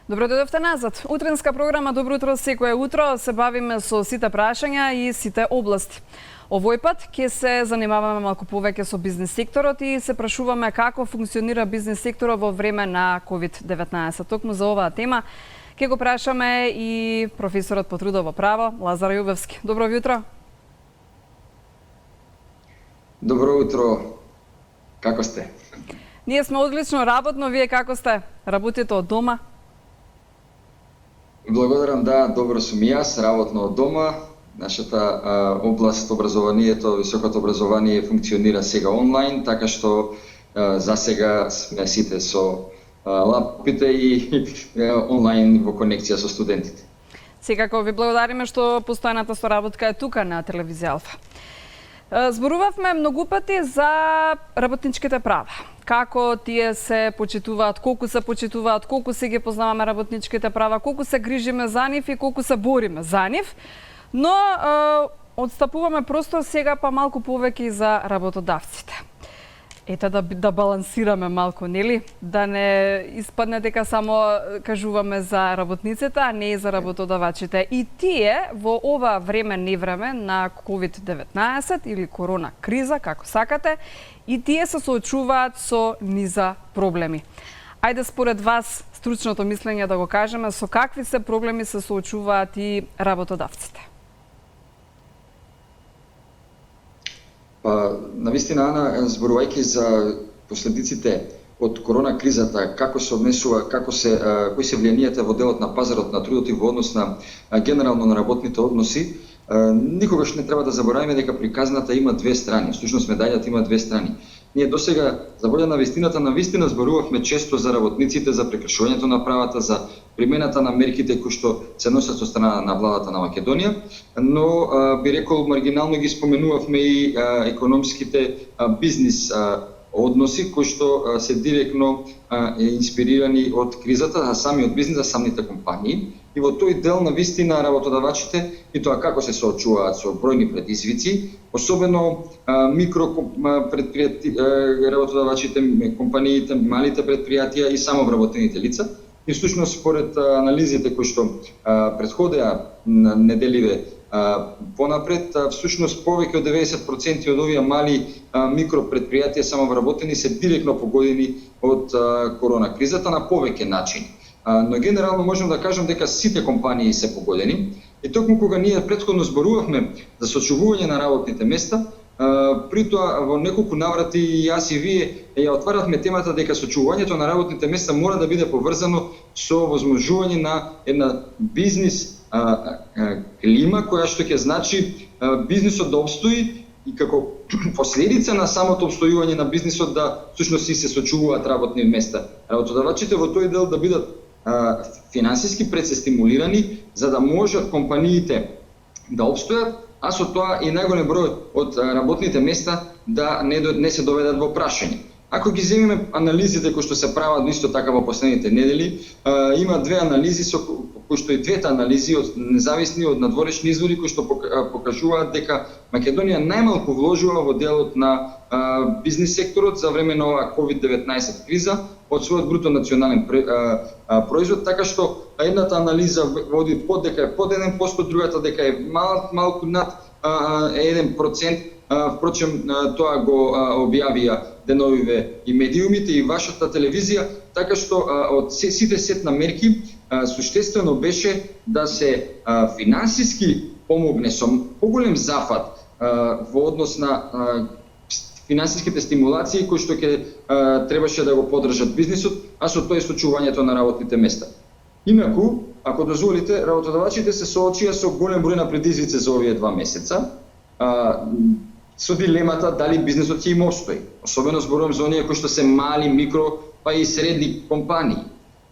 Добро дојдовте назад. Утренска програма Добро утро секое утро се бавиме со сите прашања и сите области. Овој пат ќе се занимаваме малку повеќе со бизнес секторот и се прашуваме како функционира бизнес секторот во време на COVID-19. Токму за оваа тема ќе го прашаме и професорот по трудово право Лазар Јубевски. Добро утро. Добро утро. Како сте? Ние сме одлично работно, вие како сте? Работите од дома? Благодарам, да, добро сум и јас, работно од дома. Нашата област образованието, високото образование функционира сега онлайн, така што за сега сме сите со лапите и онлайн во конекција со студентите. Секако ви благодариме што постојната соработка е тука на телевизија Алфа. Зборувавме многу пати за работничките права. Како тие се почитуваат, колку се почитуваат, колку се ги познаваме работничките права, колку се грижиме за нив и колку се бориме за нив. Но одстапуваме простор сега па малку повеќе за работодавците. Ете да балансираме малку, нели? Да не испадне дека само кажуваме за работниците, а не и за работодавачите. И тие во ова време невреме на COVID-19 или корона криза, како сакате, и тие се соочуваат со низа проблеми. Ајде според вас, стручното мислење да го кажеме, со какви се проблеми се соочуваат и работодавците? Навистина, Ана, зборувајќи за последиците од корона кризата, како се однесува, кои се влијанијата во делот на пазарот на трудот и во однос на генерално на работните односи, никогаш не треба да забораваме дека приказната има две страни. Всушност медаљата има две страни. Ние досега за волја на вистина зборувавме често за работниците, за прекршувањето на правата, за примената на мерките кои што се носат со страна на владата на Македонија, но би рекол маргинално ги споменувавме и економските бизнис односи кои што се директно инспирирани од кризата, а сами од бизнисот, самите компании. И во тој дел на вистина работодавачите и тоа како се соочуваат со бројни предизвици, особено работодавачите, компаниите, малите предпријатија и самовработените лица. И всушност според анализите кои што претходеа неделиве понапред, всушност повеќе од 90% од овие мали микропредпријатија самовработени се директно погодени од корона кризата на повеќе начини. Но генерално можам да кажам дека сите компании се погодени и токму кога ние претходно зборувавме за сочувување на работните места, притоа во неколку наврати и јас и вие ја отваравме темата дека сочувувањето на работните места мора да биде поврзано со возможување на една бизнис клима која што ќе значи бизнисот да обстои и како последица на самото обстојување на бизнисот да всушност и се сочувуваат работни места. Работодавачите во тој дел да бидат финансиски пресестимулирани за да можат компаниите да обстојат, а со тоа и најголем број од работните места да не се доведат во прашање. Ако ги земеме анализите кои што се прават исто така во последните недели, има две анализи кои што и двете анализи од независни од надворешни извори кои што покажуваат дека Македонија најмалку вложува во делот на бизнис секторот за време на оваа COVID-19 криза од својот бруто национален производ, така што едната анализа води дека е под 1%, другата дека е малку над 1%. Впрочем, тоа го објавија деновиве и медиумите и вашата телевизија, така што од сите сет на мерки суштествено беше да се финансиски помогне со поголем зафат во однос на финансиските стимулации кои што ќе требаше да го поддржат бизнисот, а со тоа и сочувањето на работните места. Инаку, ако дозволите, работодавачите се соочија со голем број на предизвици за овие 2 месеца, со дилемата дали бизнисот ќе им обстои. Особено зборувам за оние кои што се мали, микро, па и средни компании.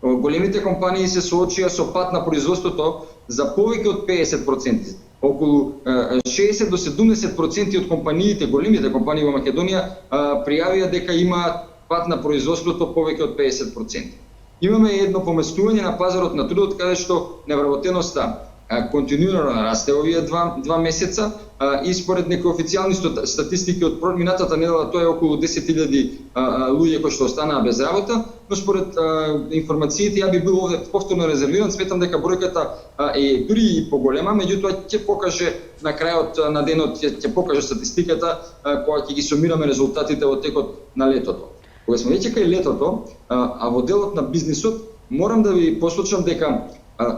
Големите компании се соочија со пат на производството за повеќе од 50%. Околу 60 до 70% од компаниите, големите компании во Македонија, пријавија дека имаат пат на производството повеќе од 50%. Имаме едно поместување на пазарот на трудот каде што невработеноста континуирано расте овие два месеца и според некои официјални статистики од минатата недела тоа е околу 10.000 луѓе кои што останаа без работа, но според информациите ја би бил овде повторно резервиран, сметам дека бројката е дури и поголема, меѓутоа ќе покаже на крајот на денот ќе покаже статистиката кога ќе ги сумираме резултатите во текот на летото. Кога сме веќе кај летото, а во делот на бизнисот, морам да ви посочам дека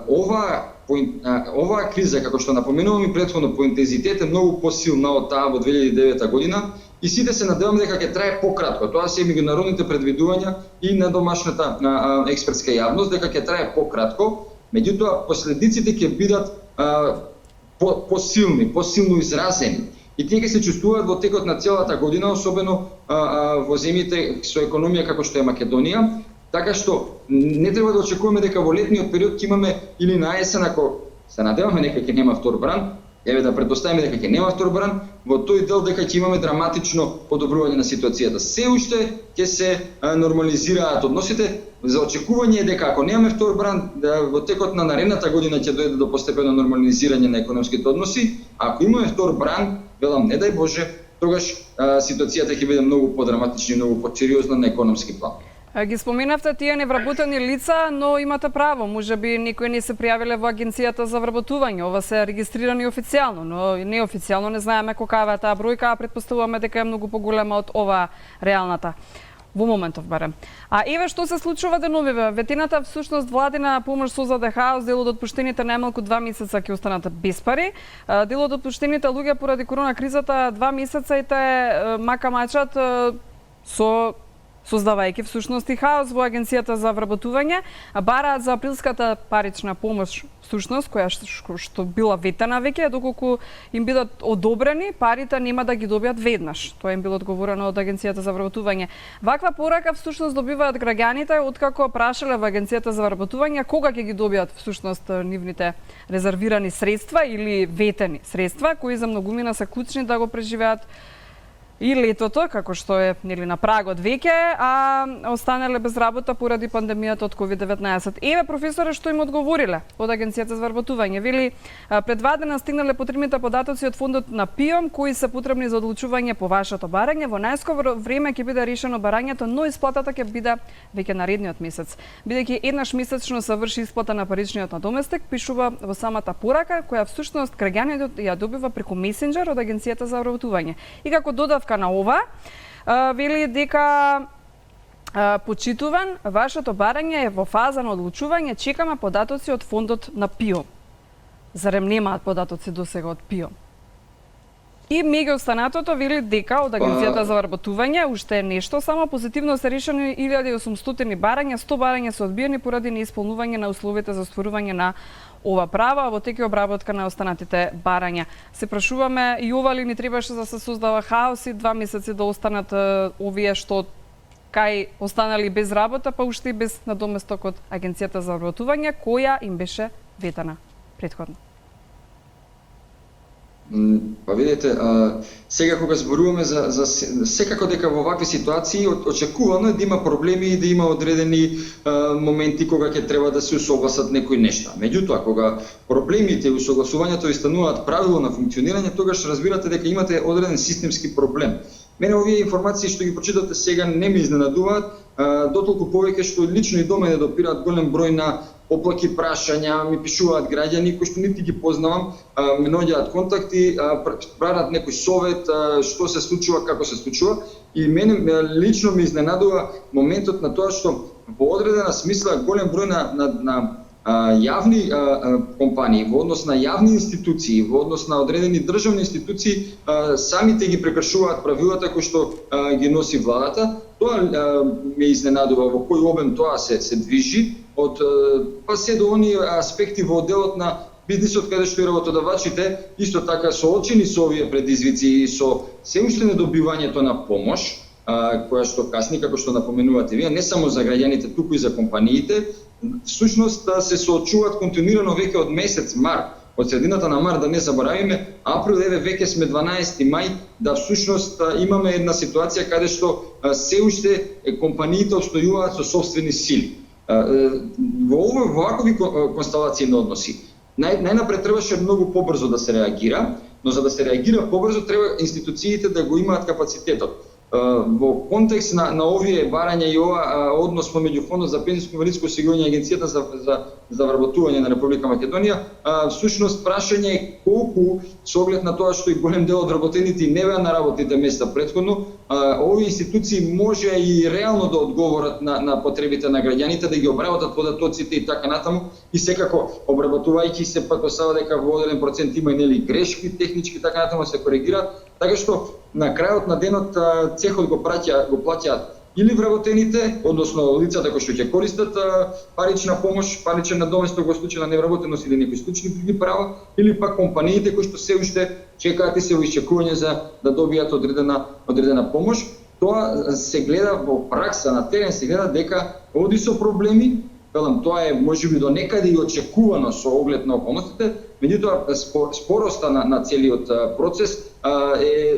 оваа криза, како што напоменувам и претходно, по интензитет е многу посилна од таа во 2009 година и сите се надеваме дека ќе трае пократко. Тоа се меѓународните предвидувања и на домашната експертска јавност дека ќе трае пократко, меѓутоа последиците ќе бидат посилно изразени. И тие ќе се чувствуваат во текот на целата година, особено во земјите со економија како што е Македонија. Така што не треба да очекуваме дека во летниот период ќе имаме или на есен, ако се надеваме дека ќе нема втор бран, еве да претпоставиме дека ќе нема втор бран, во тој дел дека ќе имаме драматично подобрување на ситуацијата. Се уште ќе се нормализираат односите. За очекување е дека ако немаме втор бран, во текот на наредната година ќе дојде до постепено нормализирање на економските односи. Ако имаме втор бран, велам не дај Боже, тогаш ситуацијата ќе биде многу подраматична и многу посериозна на економски план. Ги споменавте тие невработени лица, но имате право, можеби никои не се пријавиле во агенцијата за вработување. Ова се регистрирани официјално, но неофицијално не знаеме колкава е таа бројка, а претпоставуваме дека е многу поголема од ова реалната. Во моментов барем. А еве што се случува деновиве. Ветината всушност владина помош создаде хаос, дел од отпуштените најмалку 2 месеца ќе останат без пари. Дел од отпуштените луѓе поради корона кризата 2 месеца и те мака мачат создавајќи всушност и хаос во агенцијата за вработување, бараат за априлската парична помош всушност која што била ветена веќе, доколку им бидат одобрени, парите нема да ги добијат веднаш. Тоа им било одговорено од агенцијата за вработување. Ваква порака всушност добиваат граѓаните откако прашале во агенцијата за вработување кога ќе ги добијат всушност нивните резервирани средства или ветени средства кои за многумина се клучни да го преживеат и летото, како што е нели на прагот веќе, а останале без работа поради пандемијата од COVID-19. Еве професоре што им одговориле од агенцијата за вработување. Вели предвадена стигнале потребните податоци од фондот на ПИОМ кои се потребни за одлучување по вашето барање. Во најскоро време ќе биде решено барањето, но исплатата ќе биде веќе наредниот месец. Бидејќи еднаш месечно се врши исплата на паричниот надоместек, пишува во самата порака која всушност граѓанинот ја добива преку месенџер од агенцијата за вработување. И како додавка на ова, вели дека почитуван, вашето барање е во фаза на одлучување, чекаме податоци од фондот на ПИОМ. Зарем немаат податоци досега од ПИОМ? И меѓу останатото вели дека од агенцијата за вработување уште е нешто, само позитивно се решени 1800 барања, 100 барања се одбиени поради неисполнување на условите за остварување на ова право, а во теке обработка на останатите барања. Се прашуваме и ова ли ни требаше да се создава хаос и 2 месеци да останат овие што кај останали без работа, па уште и без надоместок од агенцијата за вработување, која им беше ветана претходно. Па видите, сега кога зборуваме за секако дека во вакви ситуации очекувано е да има проблеми и да има одредени моменти кога ќе треба да се усогласат некои нешта. Меѓутоа, кога проблемите и усогласувањето стануваат правило на функционирање, тогаш разбирате дека имате одреден системски проблем. Мене овие информации што ги прочитате сега не ме изненадуваат, дотолку повеќе што лично и до мене допираат голем број на оплаки, прашања, ми пишуваат граѓани кои што нити ги познавам, ме наоѓаат контакти, прават некој совет, што се случува, како се случува, и мене лично ме изненадува моментот на тоа што во одредена смисла голем број на јавни компании, во однос на јавни институции, во однос на одредени државни институции, самите ги прекршуваат правилата кои што ги носи владата. Тоа ме изненадува во кој обем тоа се движи, па се до оние аспекти во делот на бизнисот каде што и работодавачите исто така соочени со овие предизвици и со се уште недобивањето на помош, која што касни, како што напоменувате вие, не само за граѓаните, туку и за компаниите, всушност се соочуваат континуирано веќе од месец март, од средината на март, да не заборавиме, април, еве веќе сме 12 мај, да всушност имаме една ситуација каде што се уште компаниите обстојуваат со сопствени сили. Во вакви констелации на односи, најнапред требаше многу побрзо да се реагира, но за да се реагира побрзо треба институциите да го имаат капацитетот. Во контекст на овие барања и ова однос помеѓу Фондот за пензионско и инвалидско осигурување и Агенцијата за вработување на Република Македонија, всушност прашање е колку, со оглед на тоа што и голем дел од вработените не беа на работните места претходно, овие институции може и реално да одговорат на потребите на граѓаните, да ги обработат податоците и така натаму, и секако обработувајќи се претпоставува дека во одреден процент има нели грешки технички така натаму се коригираат, така што на крајот на денот цехот го плаќаат или вработените, односно лицата кои што ќе користат парична помош, паричен надоместок во случај на невработеност или некои слични други права, или пак компаниите кои што се уште чекаат и се во изчекување за да добијат одредена помош. Тоа се гледа во пракса на терен, се гледа дека оди со проблеми. Тоа е можеби до некаде и очекувано со оглед на околностите, меѓутоа спороста на целиот процес е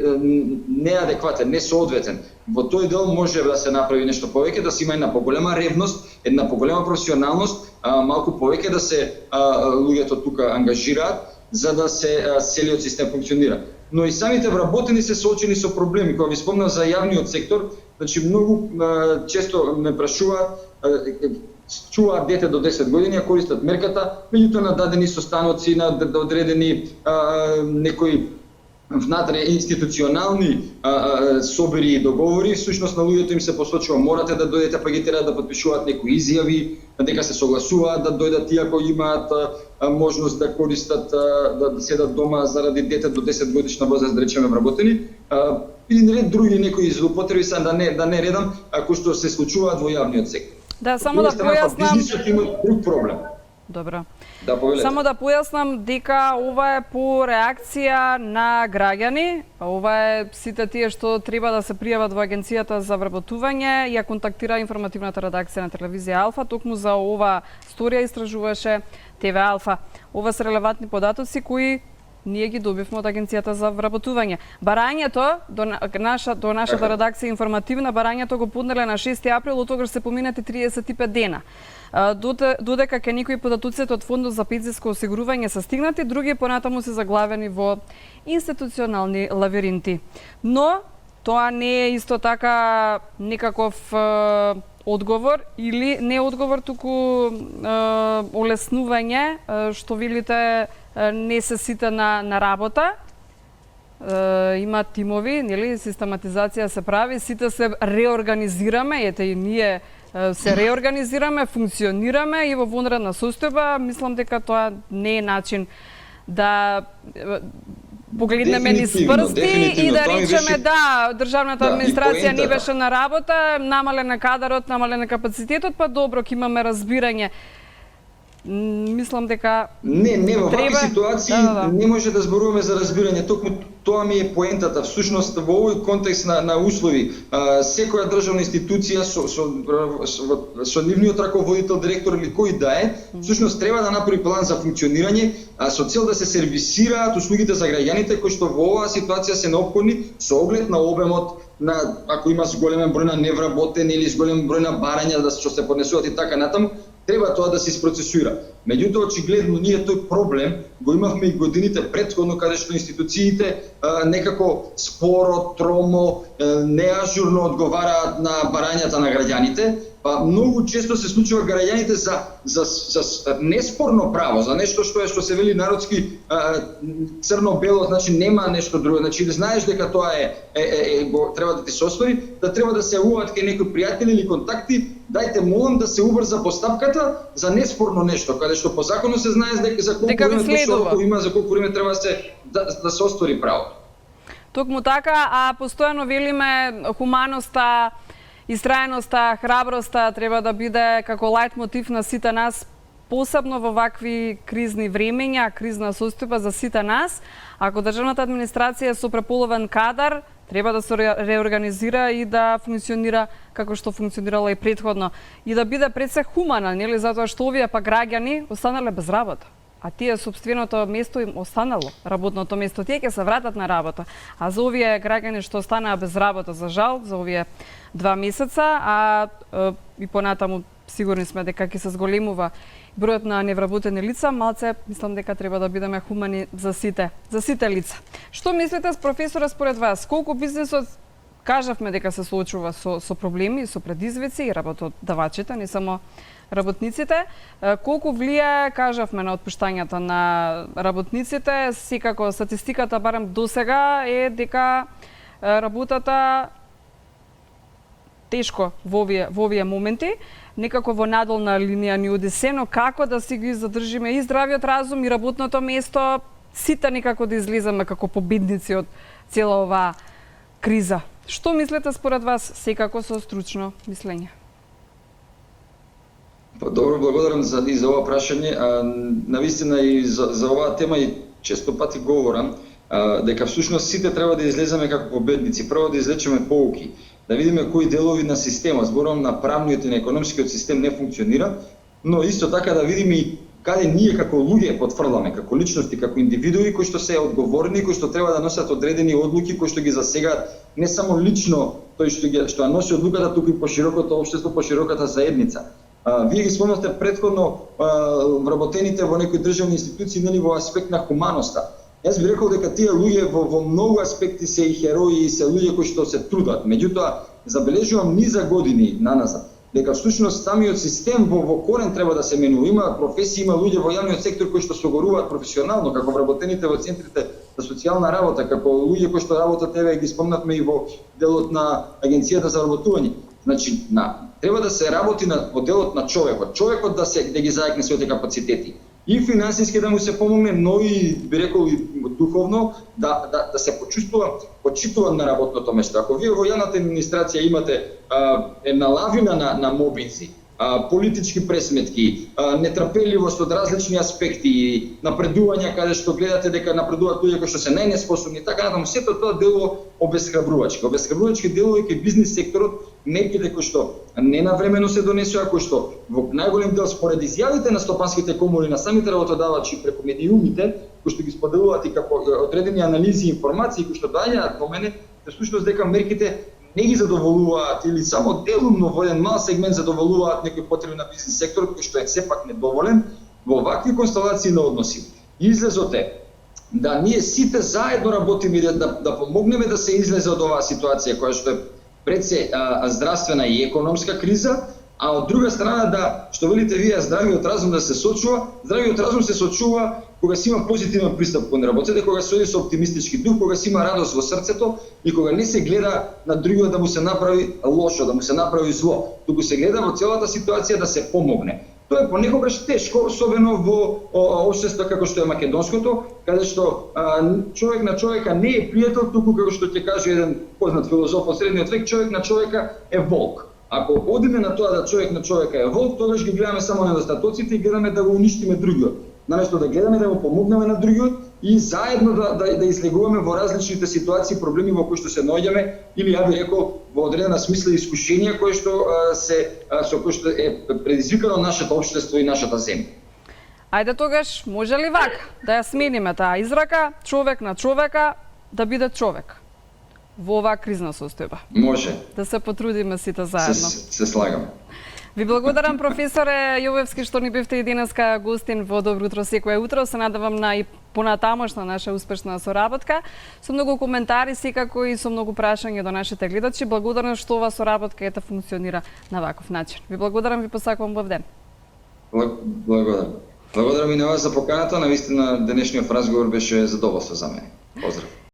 неадекватен, несоодветен. Во тој дел може да се направи нешто повеќе, да се има една поголема ревност, една поголема професионалност, малку повеќе да се луѓето тука ангажираат за да се целиот систем функционира. Но и самите вработени се соочени со проблеми. Кога ви спомнав за јавниот сектор, значи многу често ме прашуваат, чуваат дете до 10 години, а користат мерката, меѓутоа на дадени состаноци, на одредени некои внатре институционални собери и договори, всушност на луѓето им се посочува морате да дојдете, па ги тера да потпишуваат некои изјави, дека се согласуваат да дојдат иако имаат можност да користат, да седат дома заради дете до 10 годишна возраст, да речеме вработени, и ред други некои злоупотреби, да не редам, кои што се случуваат во јавниот сектор. Да, само да појаснам. Бизнисот има друг проблем. Добро. Да, само да појаснам дека ова е по реакција на граѓани, ова е сите тие што треба да се пријават во Агенцијата за вработување, ја контактира информативната редакција на телевизија Алфа, токму за ова сторија истражуваше ТВ Алфа. Ова се релевантни податоци кои ние ги добивме од Агенцијата за вработување. Барањето до нашата редакција информативна, барањето го поднеле на 6 април, од тогаш се поминати 35 дена. Додека ке некои податоците од Фондот за пензионско осигурување се стигнати, други понатаму се заглавени во институционални лавиринти. Но тоа не е исто така некаков одговор или не одговор, туку олеснување, што велите не се сите на работа. Има тимови, нели, систематизација се прави, сите се реорганизираме, ете и ние се реорганизираме, функционираме и во вонредна состојба. Мислам дека тоа не е начин да погледнеме низ прсти и да речеме да, државната администрација не беше на работа, намален е кадарот, намален е капацитетот, па добро, ќе имаме разбирање. Мислам дека не во вакви ситуации не може да зборуваме за разбирање, токму тоа ми е поентата. Всушност во овој контекст на услови, секоја државна институција со нивниот раководител, директор или кој да е, всушност треба да направи план за функционирање, со цел да се сервисираат услугите за граѓаните кои што во оваа ситуација се неопходни со оглед на обемот, на ако има зголемен број на невработени или зголемен број на барања да што се поднесуваат и така натаму, треба тоа да се isпроцесуира. Меѓутоа, очигледно, ние тој проблем го имавме и годините претходно, каде што институциите некако споро, тромо, неажурно одговараат на барањата на граѓаните, па многу често се случува граѓаните за неспорно право, за нешто што се вели народски црно-бело, значи нема нешто друго, значи да знаеш дека тоа треба да ти се остори, да треба да се јавуваат кај некои пријатели или контакти, дајте молам да се убрза постапката за неспорно нешто, каде што по закону се знае за колку време треба да се остори правото. Токму така, а постојано велиме хуманоста, истрајаноста, храброста треба да биде како лајт мотив на сите нас, посебно во вакви кризни времења, кризна состојба за сите нас. Ако државната администрација со преполовен кадар, треба да се реорганизира и да функционира како што функционирала и претходно. И да биде пред се хумана, нели, затоа што овие па граѓани останале без работа. А тие собственото место им останало, работното место, тие ќе се вратат на работа. А за овие граѓани што останаа без работа, за жал, за овие 2 месеца, и понатаму сигурни сме дека ќе се зголемува бројот на невработени лица, малце мислам дека треба да бидеме хумани за сите лица. Што мислите, професора, според вас, колку бизнисот, кажавме дека се соочува со проблеми, со предизвици и работодавачите, не само работниците, колку влијае, кажавме, на отпуштањата на работниците, секако статистиката барем досега е дека работата тешко во овие моменти, некако во надолна линија ни оди се, но како да си ги задржиме и здравиот разум и работното место, сите некако да излеземе како победници од цела оваа криза. Што мислите според вас, секако со стручно мислење? Добро, благодарам за ова прашање. Навистина и за оваа тема и често пати говорам дека всушност сите треба да излеземе како победници, прво да извлечеме поуки, да видиме кои делови на системот, зборувам на правниот и на економскиот систем не функционира, но исто така да видиме и каде ние како луѓе потврдаме, како личности, како индивидуи кои што се одговорни, кои што треба да носат одредени одлуки кои што ги засегаат не само лично тој што носи одлуката, туку и по широкото општество, по широката заедница. Вие ги спомнавте претходно вработените во некои државни институции, нели, во аспект на хуманоста. Јас би рекол дека тие луѓе во многу аспекти се и херои и се луѓе кои што се трудат. Меѓутоа, забележувам низа години наназад дека всушност самиот систем во корен треба да се менува. Има професии, има луѓе во јавниот сектор кои што согоруваат професионално, како вработените во центрите за социјална работа, како луѓе кои што работат, еве ги спомнавме и во делот на Агенцијата за вработување. Значи, треба да се работи во делот на човекот. Човекот да ги зајакне своите капацитети. И финансиски да му се помогне, но и би рекол и духовно да се почувствува почитуван на работното место. Ако вие во јавната администрација имате една лавина на мобинзи, политички пресметки, нетрпеливост од различни аспекти, напредувања каде што гледате дека напредуваат луѓе кои што се најнеспособни, така натаму, сето тоа дело обесхрабрувачки. Обесхрабрувачки делови кај бизнис секторот, мерките кои што ненавремено се донесоа, кои што во најголем дел според изјавите на стопанските комори, на самите работодавачи преку медиумите, кои што ги споделуваат и како одредени анализи и информации кои што доаѓаат во мене, всушност дека мерките не ги задоволуваат или само делумно во еден мал сегмент задоволуваат некои потреби на бизнис секторот кој што е сепак недоволен во вакви констелации на односи. Излезот е да ние сите заедно работиме да помогнеме да се излезе од оваа ситуација која што е пред се здравствена и економска криза, а од друга страна што велите вие, здравиот разум да се сочува. Здравиот разум се сочува кога си има позитивен пристап кон работите, кога се оди со оптимистички дух, кога си има радост во срцето и кога не се гледа на другиот да му се направи лошо, да му се направи зло, туку се гледа во целата ситуација да се помогне. Тоа е понекогаш тешко, особено во општество како што е македонското, каде што човек на човека не е пријател, туку како што ќе каже еден познат филозоф од средниот век, човек на човека е волк. Ако одиме на тоа да човек на човека е волк, тогаш ги гледаме само недостатоците и гледаме да го уништиме другиот. Наместо да гледаме да го помогнеме на другиот и заедно да излегуваме во различните ситуации, проблеми во кои што се наоѓаме, или ја би рекол во одредена смисла искушенија кои што со кои што е предизвикано нашето општество и нашата земја. Ајде тогаш, може ли вака да ја смениме таа израка, човек на човека да биде човек во оваа кризна состојба? Може. Да се потрудиме сите заедно. Се слагаме. Ви благодарам, професоре Јовевски, што ни бевте и денеска гостин во Добро утро секое утро. Се надевам на и понатамошна наша успешна соработка со многу коментари, секако и со многу прашања до нашите гледачи. Благодарам што ова соработка ета функционира на ваков начин. Ви благодарам, ви посакувам убав ден. Благодарам. Благодарам и на вас за поканата. Навистина денешниот разговор беше задоволство за мене. Поздрав.